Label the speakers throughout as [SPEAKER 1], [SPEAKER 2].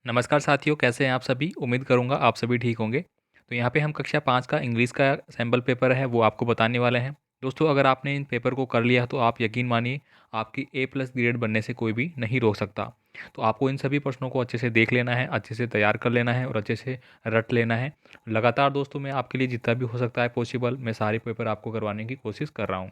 [SPEAKER 1] नमस्कार साथियों, कैसे हैं आप सभी? उम्मीद करूँगा आप सभी ठीक होंगे। तो यहाँ पे हम कक्षा 5 का इंग्लिश का सैंपल पेपर है वो आपको बताने वाले हैं। दोस्तों, अगर आपने इन पेपर को कर लिया तो आप यकीन मानिए आपकी A+ ग्रेड बनने से कोई भी नहीं रोक सकता। तो आपको इन सभी प्रश्नों को अच्छे से देख लेना है, अच्छे से तैयार कर लेना है और अच्छे से रट लेना है। लगातार दोस्तों मैं आपके लिए जितना भी हो सकता है पॉसिबल मैं सारे पेपर आपको करवाने की कोशिश कर रहा हूँ।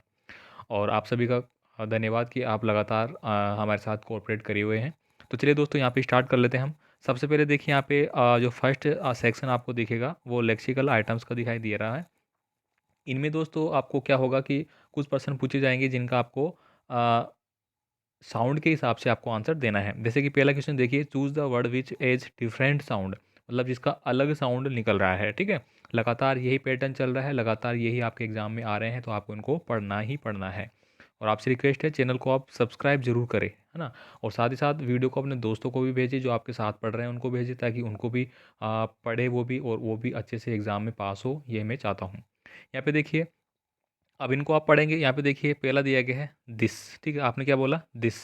[SPEAKER 1] और आप सभी का धन्यवाद कि आप लगातार हमारे साथ कोऑपरेट करे हुए हैं। तो चलिए दोस्तों यहाँ पे स्टार्ट कर लेते हैं हम। सबसे पहले देखिए यहाँ पे जो फर्स्ट सेक्शन आपको दिखेगा वो लेक्सिकल आइटम्स का दिखाई दे रहा है। इनमें दोस्तों आपको क्या होगा कि कुछ प्रश्न पूछे जाएंगे जिनका आपको साउंड के हिसाब से आपको आंसर देना है। जैसे कि पहला क्वेश्चन देखिए, choose the word which as different sound, मतलब जिसका अलग साउंड निकल रहा है। ठीक है, लगातार यही पैटर्न चल रहा है, लगातार यही आपके एग्जाम में आ रहे हैं, तो आपको इनको पढ़ना ही पढ़ना है। और आपसे रिक्वेस्ट है चैनल को आप सब्सक्राइब जरूर करें, है ना। और साथ ही साथ वीडियो को अपने दोस्तों को भी भेजिए, जो आपके साथ पढ़ रहे हैं उनको भेजिए, ताकि उनको भी पढ़े वो भी और वो भी अच्छे से एग्ज़ाम में पास हो, ये मैं चाहता हूँ। यहाँ पे देखिए, अब इनको आप पढ़ेंगे। यहाँ पे देखिए पहला दिया गया है दिस। ठीक है, आपने क्या बोला? दिस।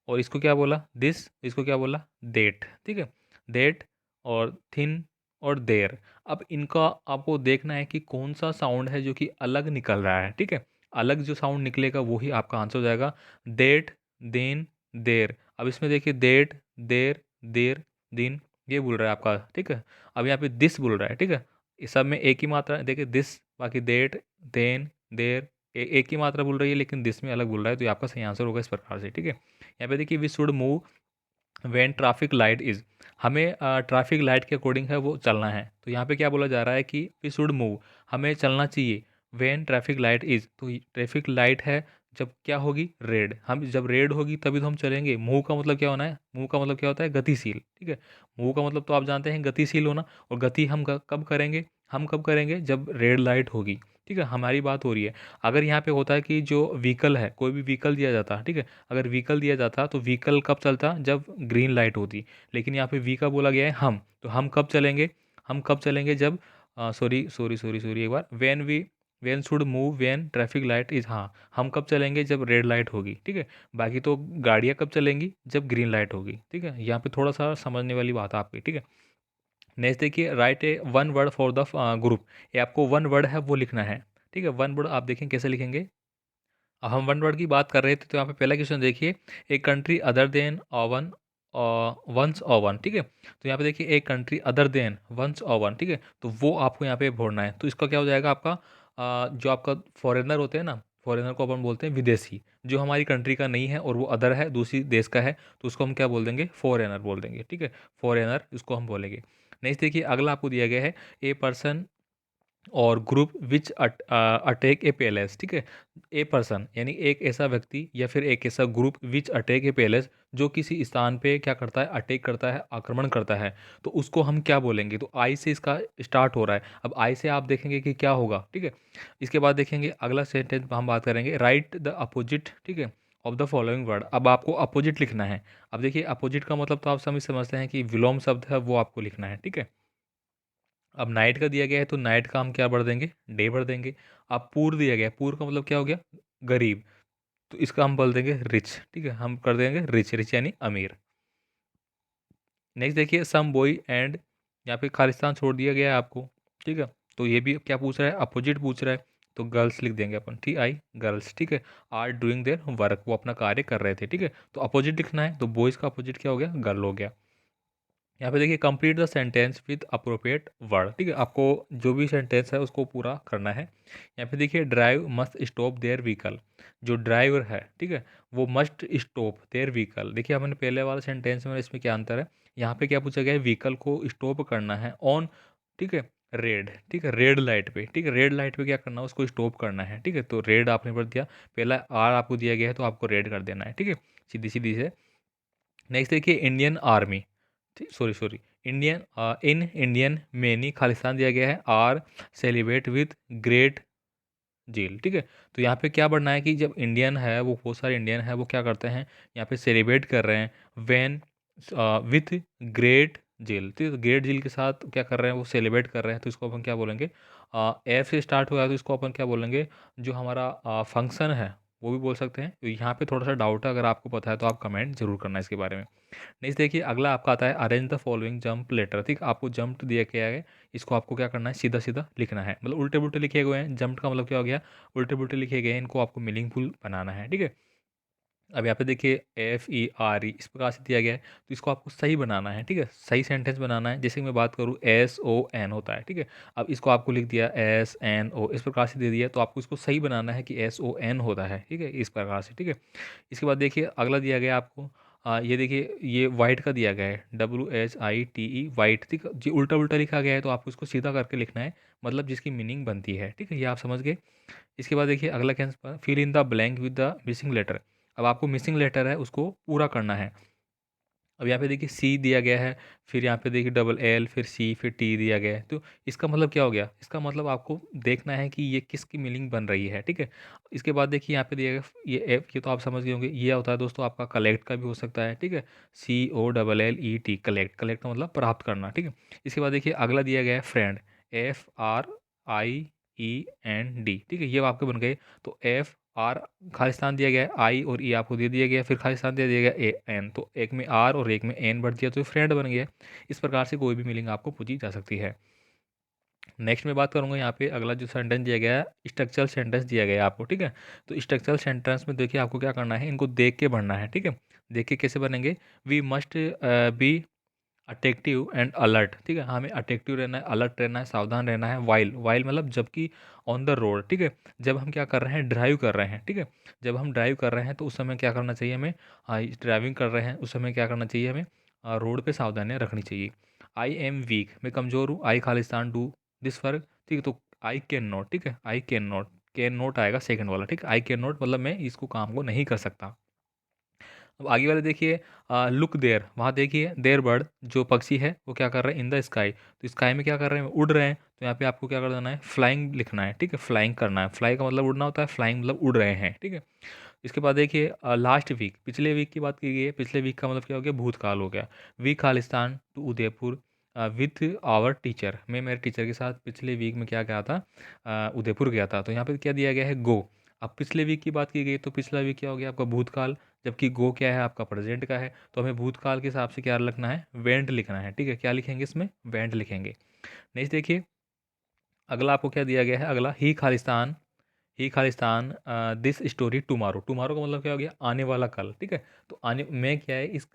[SPEAKER 1] और इसको क्या बोला? दिस। इसको क्या बोला? देट। ठीक है, देट और थिन और देर। अब इनका आपको देखना है कि कौन सा साउंड है जो कि अलग निकल रहा है। ठीक है, अलग जो साउंड निकलेगा वही आपका आंसर हो जाएगा। देट, देन, देर। अब इसमें देखिए देट, देर, देर, दिन, ये बोल रहा है आपका। ठीक है, अब यहाँ पे दिस बोल रहा है। ठीक है, इस सब में एक ही मात्रा है, देखिए दिस, बाकी देट, देन, देर, एक ही मात्रा बोल रही है, लेकिन दिस में अलग बोल रहा है, तो ये आपका सही आंसर होगा इस प्रकार से। ठीक है, यहाँ पे देखिए we should move when traffic light is, हमें ट्रैफिक लाइट के अकॉर्डिंग है वो चलना है। तो यहाँ पे क्या बोला जा रहा है कि वी शुड मूव, हमें चलना चाहिए, व्हेन ट्रैफिक लाइट इज, तो ट्रैफिक लाइट है जब क्या होगी? रेड। हम जब रेड होगी तभी तो हम चलेंगे। मूव का मतलब क्या होना है? मूव का मतलब क्या होता है? गतिशील। ठीक है, मूव का मतलब तो आप जानते हैं गतिशील होना। और गति हम कब करेंगे? हम कब करेंगे? जब रेड लाइट होगी। ठीक है, हमारी बात हो रही है। अगर यहाँ पे होता है कि जो व्हीकल है, कोई भी व्हीकल दिया जाता है, ठीक है, अगर व्हीकल दिया जाता तो व्हीकल कब चलता? जब ग्रीन लाइट होती। लेकिन यहाँ पे वी का बोला गया है हम, तो हम कब चलेंगे? हम कब चलेंगे? जब सॉरी सॉरी सॉरी सॉरी, एक बार, when should move when traffic light is, हाँ, हम कब चलेंगे? जब रेड लाइट होगी। ठीक है, बाकी तो गाड़ियाँ कब चलेंगी? जब ग्रीन लाइट होगी। ठीक है, यहाँ पे थोड़ा सा समझने वाली बात है आपकी। ठीक है, नेक्स्ट देखिए, right A one word for the group. ये आपको वन वर्ड है वो लिखना है। ठीक है, वन वर्ड आप देखें कैसे लिखेंगे। अब हम वन वर्ड की बात कर रहे थे, तो यहाँ पे पहला क्वेश्चन देखिए, एक country other than one, once और वन। ठीक है, तो यहाँ पे देखिए एक कंट्री अदर देन वंस और वन। ठीक है, तो वो आपको यहाँ पे भरना है। तो इसका क्या हो जाएगा आपका? जो आपका फॉरेनर होते हैं ना, फॉरेनर को अपन बोलते हैं विदेशी, जो हमारी कंट्री का नहीं है और वो अदर है, दूसरी देश का है, तो उसको हम क्या बोल देंगे? फॉरेनर बोल देंगे। ठीक है, फॉरेनर इसको हम बोलेंगे। नेक्स्ट देखिए, अगला आपको दिया गया है, ए पर्सन और group which attack A palace. ठीक है, ए पर्सन यानी एक ऐसा व्यक्ति या फिर एक ऐसा group which attack A palace, जो किसी स्थान पे क्या करता है? अटैक करता है, आक्रमण करता है, तो उसको हम क्या बोलेंगे? तो आई से इसका स्टार्ट हो रहा है। अब आई से आप देखेंगे कि क्या होगा। ठीक है, इसके बाद देखेंगे अगला सेंटेंस हम बात करेंगे, राइट द अपोजिट। ठीक है, ऑफ द फॉलोइंग वर्ड। अब आपको अपोजिट लिखना है। अब देखिए अपोजिट का मतलब तो आप समझते हैं कि विलोम शब्द है वो आपको लिखना है। ठीक है, अब नाइट का दिया गया है तो नाइट का हम क्या भर देंगे? डे भर देंगे। अब पूर दिया गया है, पूर का मतलब क्या हो गया? गरीब, तो इसका हम बोल देंगे रिच। ठीक है, हम कर देंगे रिच, रिच यानी अमीर। नेक्स्ट देखिए, सम बॉय एंड, यहाँ पे खालिस्तान छोड़ दिया गया है आपको। ठीक है, तो ये भी क्या पूछ रहा है? अपोजिट पूछ रहा है, तो गर्ल्स लिख देंगे अपन। ठीक आई, गर्ल्स। ठीक है, आर डूइंग देयर वर्क, वो अपना कार्य कर रहे थे। ठीक है, तो अपोजिट लिखना है, तो बॉयज़ का अपोजिट क्या हो गया? गर्ल हो गया। यहाँ पे देखिए, complete the sentence with appropriate word. ठीक है, आपको जो भी सेंटेंस है उसको पूरा करना है। यहाँ पे देखिए, drive must stop there vehicle, जो ड्राइवर है, ठीक है, वो मस्ट स्टॉप देयर व्हीकल। देखिए हमने पहले वाला सेंटेंस में इसमें क्या अंतर है? यहाँ पे क्या पूछा गया है? व्हीकल को स्टॉप करना है ऑन, ठीक है, रेड। ठीक है, रेड लाइट पे। ठीक है, रेड लाइट पे क्या करना है? उसको स्टॉप करना है। ठीक है, तो रेड आपने भर दिया, पहला आर आपको दिया गया है तो आपको रेड कर देना है। ठीक है, सीधी सीधी से। नेक्स्ट देखिए, Indian army, sorry sorry, Indian, in Indian many, खालिस्तान दिया गया है, are celebrate with great zeal. ठीक है, तो यहाँ पे क्या बढ़ना है कि जब इंडियन है, वो बहुत सारे इंडियन है, वो क्या करते हैं? यहाँ पे सेलिब्रेट कर रहे हैं व्हेन विथ ग्रेट जेल। ठीक है, ग्रेट जेल के साथ क्या कर रहे हैं? वो सेलिब्रेट कर रहे हैं, तो इसको अपन क्या बोलेंगे? एफ से स्टार्ट हुआ है तो इसको अपन क्या बोलेंगे? जो हमारा फंक्शन है वो भी बोल सकते हैं। तो यहाँ पे थोड़ा सा डाउट है, अगर आपको पता है तो आप कमेंट जरूर करना इसके बारे में। नेक्स्ट देखिए अगला आपका आता है arrange the following jumbled letter. ठीक, आपको जंप दिया गया है, इसको आपको क्या करना है, सीधा सीधा लिखना है। मतलब उल्टे पुल्टे लिखे हुए हैं, जंप का मतलब क्या हो गया, उल्टे पुल्टे लिखे गए हैं, इनको आपको मीनिंगफुल बनाना है। ठीक है, अब यहाँ पे देखिए FERE इस प्रकार से दिया गया है, तो इसको आपको सही बनाना है। ठीक है, सही सेंटेंस बनाना है। जैसे कि मैं बात करूँ SON होता है। ठीक है, अब इसको आपको लिख दिया SNO, इस प्रकार से दे दिया, तो आपको इसको सही बनाना है कि SON होता है। ठीक है, इस प्रकार से। ठीक है, इसके बाद देखिए अगला दिया गया है आपको, ये देखिए ये वाइट का दिया गया है, WHITE वाइट। ठीक है, जी उल्टा उल्टा लिखा गया है, तो आपको इसको सीधा करके लिखना है, मतलब जिसकी मीनिंग बनती है। ठीक है, ये आप समझ गए। इसके बाद देखिए अगला कैंसर, fill in the blank with the missing letter. अब आपको मिसिंग लेटर है उसको पूरा करना है। अब यहाँ पे देखिए सी दिया गया है, फिर यहाँ पे देखिए डबल एल, फिर सी, फिर टी दिया गया है। तो इसका मतलब क्या हो गया, इसका मतलब आपको देखना है कि ये किसकी मीनिंग बन रही है। ठीक है, इसके बाद देखिए यहाँ पे दिया गया ये एफ, ये तो आप समझ गए होंगे, ये होता है दोस्तों आपका कलेक्ट का भी हो सकता है। ठीक है, COLLET कलेक्ट, कलेक्ट का मतलब प्राप्त करना। ठीक है, इसके बाद देखिए अगला दिया गया है फ्रेंड, FRIEND। ठीक है, ये आपके बन गए। तो FR खालिस्तान दिया गया है, आई और ई आपको दे दिया गया, फिर खालिस्तान दे दिया गया AN, तो एक में आर और एक में एन बढ़ दिया, तो फ्रेंड बन गया। इस प्रकार से कोई भी मीनिंग आपको पूछी जा सकती है। नेक्स्ट मैं बात करूंगा यहाँ पे अगला जो सेंटेंस दिया गया है, स्ट्रक्चरल सेंटेंस दिया गया है आपको। ठीक है, तो स्ट्रक्चरल सेंटेंस में देखिए आपको क्या करना है, इनको देख के बढ़ना है। ठीक है, देख के कैसे बनेंगे, we must be attentive and alert. ठीक है, हमें अटेक्टिव रहना है, अलर्ट रहना है, सावधान रहना है। वाइल, वाइल मतलब जबकि, ऑन द रोड। ठीक है, जब हम क्या कर रहे हैं, ड्राइव कर रहे हैं। ठीक है, जब हम ड्राइव कर रहे हैं तो उस समय क्या करना चाहिए हमें, ड्राइविंग कर रहे हैं उस समय क्या करना चाहिए हमें, रोड पे सावधानियां रखनी चाहिए। आई एम वीक, मैं कमज़ोर हूँ, आई खालिस्तान डू दिस वर्क। ठीक है, तो आई कैन नॉट। ठीक है, आई कैन नॉट आएगा सेकंड वाला। ठीक है, आई कैन नॉट मतलब मैं इसको काम को नहीं कर सकता। अब आगे वाले देखिए, लुक देयर, वहाँ देखिए देयर बर्ड, जो पक्षी है वो क्या कर रहे हैं, इन द स्काई, तो स्काई में क्या कर रहे हैं, उड़ रहे हैं। तो यहाँ पे आपको क्या कर देना है, फ्लाइंग लिखना है। ठीक है, फ्लाइंग करना है, फ्लाई का मतलब उड़ना होता है, फ्लाइंग मतलब उड़ रहे हैं। ठीक है, इसके बाद देखिए लास्ट वीक, पिछले वीक की बात की गई है, पिछले वीक का मतलब क्या हो गया, भूतकाल हो गया। वी खालिस्तान to Udaipur with our teacher, मैं मेरे टीचर के साथ पिछले वीक में क्या गया था, उदयपुर गया था। तो यहाँ पे क्या दिया गया है, गो। अब पिछले वीक की बात की गई तो पिछला वीक क्या हो गया आपका, भूतकाल, जबकि गो क्या है आपका, प्रेजेंट का है। तो हमें भूतकाल के हिसाब से क्या लिखना है, वेंट लिखना है। ठीक है, क्या लिखेंगे इसमें, वेंट लिखेंगे। नेक्स्ट देखिए अगला आपको क्या दिया गया है, अगला ही खालिस्तान दिस स्टोरी टुमारो। टुमारो का मतलब क्या हो गया, आने वाला कल। ठीक है, तो आने मैं क्या है इस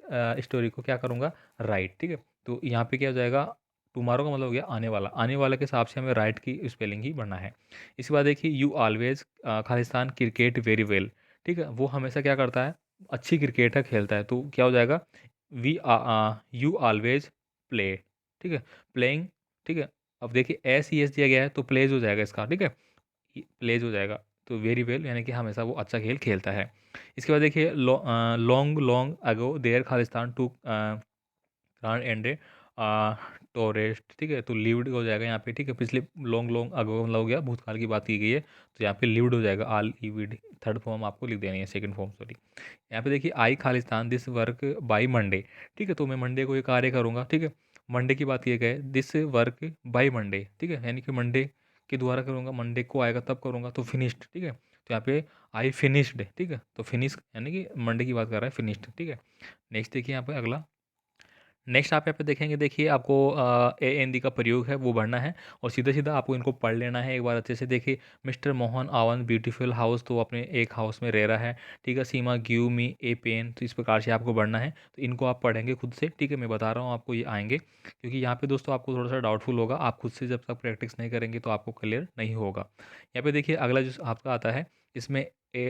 [SPEAKER 1] स्टोरी को क्या करूँगा, राइट। ठीक है, तो यहाँ पे क्या हो जाएगा, टुमारो का मतलब हो गया आने वाला, आने वाले के हिसाब से हमें राइट की स्पेलिंग ही बढ़ना है। इसके बाद देखिए you always Khalistan cricket very well. ठीक है, वो हमेशा क्या करता है, अच्छी क्रिकेट खेलता है, तो क्या हो जाएगा, वी यू ऑलवेज प्ले। ठीक है, प्लेइंग। ठीक है, अब देखिए SES दिया गया है तो प्लेज हो जाएगा इसका। ठीक है, प्लेज हो जाएगा, तो वेरी वेल यानी कि हमेशा वो अच्छा खेल खेलता है। इसके बाद देखिए लॉन्ग लॉन्ग अगो देयर खालिस्तान टू ग्रांड एंड टोरेस्ट। ठीक है, तो लिव्ड हो जाएगा यहाँ पे। ठीक है, पिछले लॉन्ग लॉन्ग अगो मतलब हो गया, भूतकाल की बात की गई है, तो यहाँ पे लिव्ड हो जाएगा, आल ईविड, थर्ड फॉर्म आपको लिख देनी है, सेकंड फॉर्म सॉरी। यहाँ पे देखिए आई खालिस्तान दिस वर्क बाई मंडे। ठीक है, तो मैं मंडे को ये कार्य करूँगा। ठीक है, मंडे की बात की गई, दिस वर्क बाई मंडे। ठीक है, यानी कि मंडे के द्वारा करूँगा, मंडे को आएगा तब करूँगा, तो फिनिश्ड। ठीक है, तो यहाँ पे आई फिनिश्ड। ठीक है, तो फिनिश यानी कि मंडे की बात कर रहा है, फिनिश्ड। ठीक है, नेक्स्ट देखिए यहाँ पे अगला, नेक्स्ट आप यहाँ पे देखेंगे, देखिए आपको AND का प्रयोग है वो बढ़ना है, और सीधा सीधा आपको इनको पढ़ लेना है एक बार अच्छे से। देखिए मिस्टर मोहन आवन ब्यूटीफुल हाउस, तो अपने एक हाउस में रह रहा है। ठीक है, सीमा गिव मी ए पेन, तो इस प्रकार से आपको बढ़ना है, तो इनको आप पढ़ेंगे खुद से। ठीक है, मैं बता रहा हूँ आपको ये आएंगे, क्योंकि यहाँ पे दोस्तों आपको थोड़ा सा डाउटफुल होगा, आप खुद से जब तक प्रैक्टिस नहीं करेंगे तो आपको क्लियर नहीं होगा। यहाँ पे देखिए अगला जो आपका आता है, इसमें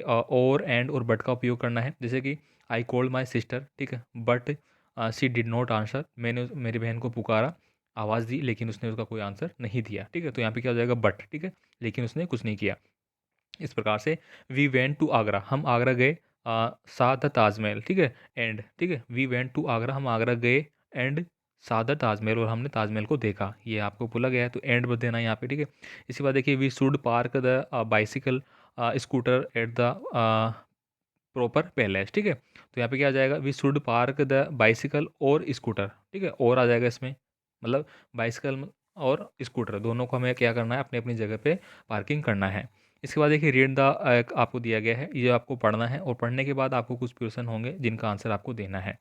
[SPEAKER 1] और एंड और बट का उपयोग करना है। जैसे कि आई कॉल्ड माई सिस्टर। ठीक है, but she did not answer, मैंने मेरी बहन को पुकारा, आवाज़ दी, लेकिन उसने उसका कोई आंसर नहीं दिया। ठीक है, तो यहाँ पे क्या हो जाएगा, बट। ठीक है, लेकिन उसने कुछ नहीं किया। इस प्रकार से वी वेंट टू आगरा, हम आगरा गए, सा द ताजमहल। ठीक है, एंड। ठीक है, वी वेंट टू आगरा, हम आगरा गए, एंड सा द ताजमहल, और हमने ताजमहल को देखा। ये आपको बोला गया है, तो एंड बद देना है यहाँ पे। ठीक है, इसके बाद देखिए we should park the bicycle scooter at the proper palace. ठीक है, तो यहाँ पे क्या आ जाएगा, we should park the bicycle और स्कूटर। ठीक है, और आ जाएगा इसमें, मतलब बाइसिकल और स्कूटर दोनों को हमें क्या करना है, अपनी अपनी जगह पे पार्किंग करना है। इसके बाद देखिए रीड द आपको दिया गया है, ये आपको पढ़ना है और पढ़ने के बाद आपको कुछ क्वेश्चन होंगे जिनका आंसर आपको देना है।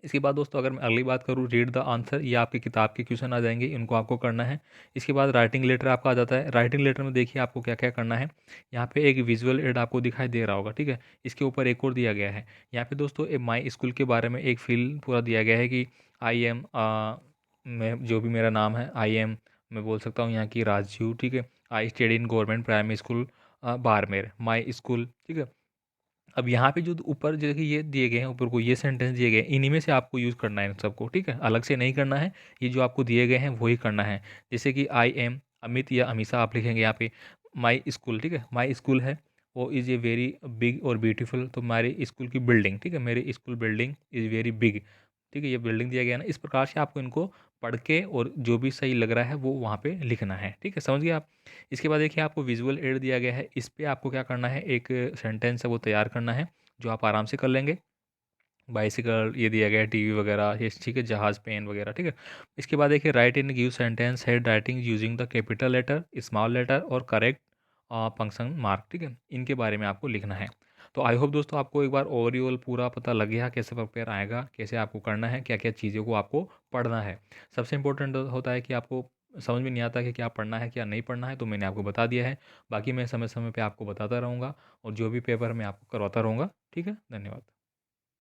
[SPEAKER 1] इसके बाद दोस्तों अगर मैं अगली बात करूँ रीड द आंसर, ये आपकी किताब के क्वेश्चन आ जाएंगे, इनको आपको करना है। इसके बाद राइटिंग लेटर आपका आ जाता है। राइटिंग लेटर में देखिए आपको क्या क्या करना है। यहाँ पे एक विजुअल एड आपको दिखाई दे रहा होगा, ठीक है। इसके ऊपर एक और दिया गया है। यहाँ पे दोस्तों माई स्कूल के बारे में एक फील पूरा दिया गया है कि आई एम, मैं जो भी मेरा नाम है आई एम, मैं बोल सकता हूँ यहाँ की राजू, ठीक है। I study in government primary school Barmer, my school, ठीक है। अब यहाँ पे जो ऊपर जो कि ये दिए गए हैं, ऊपर को ये सेंटेंस दिए गए हैं, इन्हीं में से आपको यूज़ करना है इन सबको, ठीक है। अलग से नहीं करना है, ये जो आपको दिए गए हैं वही करना है। जैसे कि आई एम अमित या अमीषा आप लिखेंगे यहाँ पे। माई स्कूल, ठीक है, माई स्कूल है वो इज़ ए वेरी बिग और ब्यूटीफुल, तो हमारे स्कूल की बिल्डिंग, ठीक है, मेरी school building is very big, ठीक है। ये बिल्डिंग दिया गया ना, इस प्रकार से आपको इनको पढ़ के और जो भी सही लग रहा है वो वहाँ पे लिखना है, ठीक है, समझ गए आप। इसके बाद देखिए आपको विजुअल एड दिया गया है, इस पे आपको क्या करना है, एक सेंटेंस है वो तैयार करना है जो आप आराम से कर लेंगे। बाइसिकल ये दिया गया है, टीवी वगैरह ये, ठीक है, जहाज, पेन वगैरह, ठीक है। इसके बाद देखिए write in give sentence head writing using the capital letter, small letter और करेक्ट पंक्शन मार्क, ठीक है। इनके बारे में आपको लिखना है। तो आई होप दोस्तों आपको एक बार ओवरऑल पूरा पता लग गया कैसे प्रिपेयर आएगा, कैसे आपको करना है, क्या क्या चीज़ों को आपको पढ़ना है। सबसे इंपॉर्टेंट होता है कि आपको समझ में नहीं आता कि क्या पढ़ना है क्या नहीं पढ़ना है, तो मैंने आपको बता दिया है। बाकी मैं समय समय पे आपको बताता रहूँगा और जो भी पेपर मैं आपको करवाता रहूँगा, ठीक है। धन्यवाद।